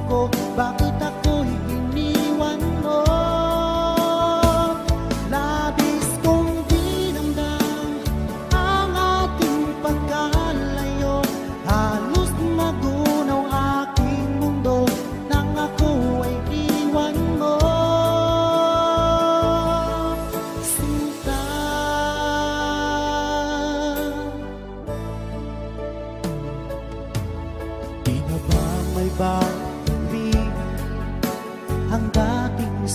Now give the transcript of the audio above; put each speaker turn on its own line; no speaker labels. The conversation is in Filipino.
ko, bakit ako'y iniwan mo? Labis kong dinamdam ang ating pagkalayo, halos magunaw aking mundo nang ako ay iwan mo. Sinta, di na ba may balik ang dating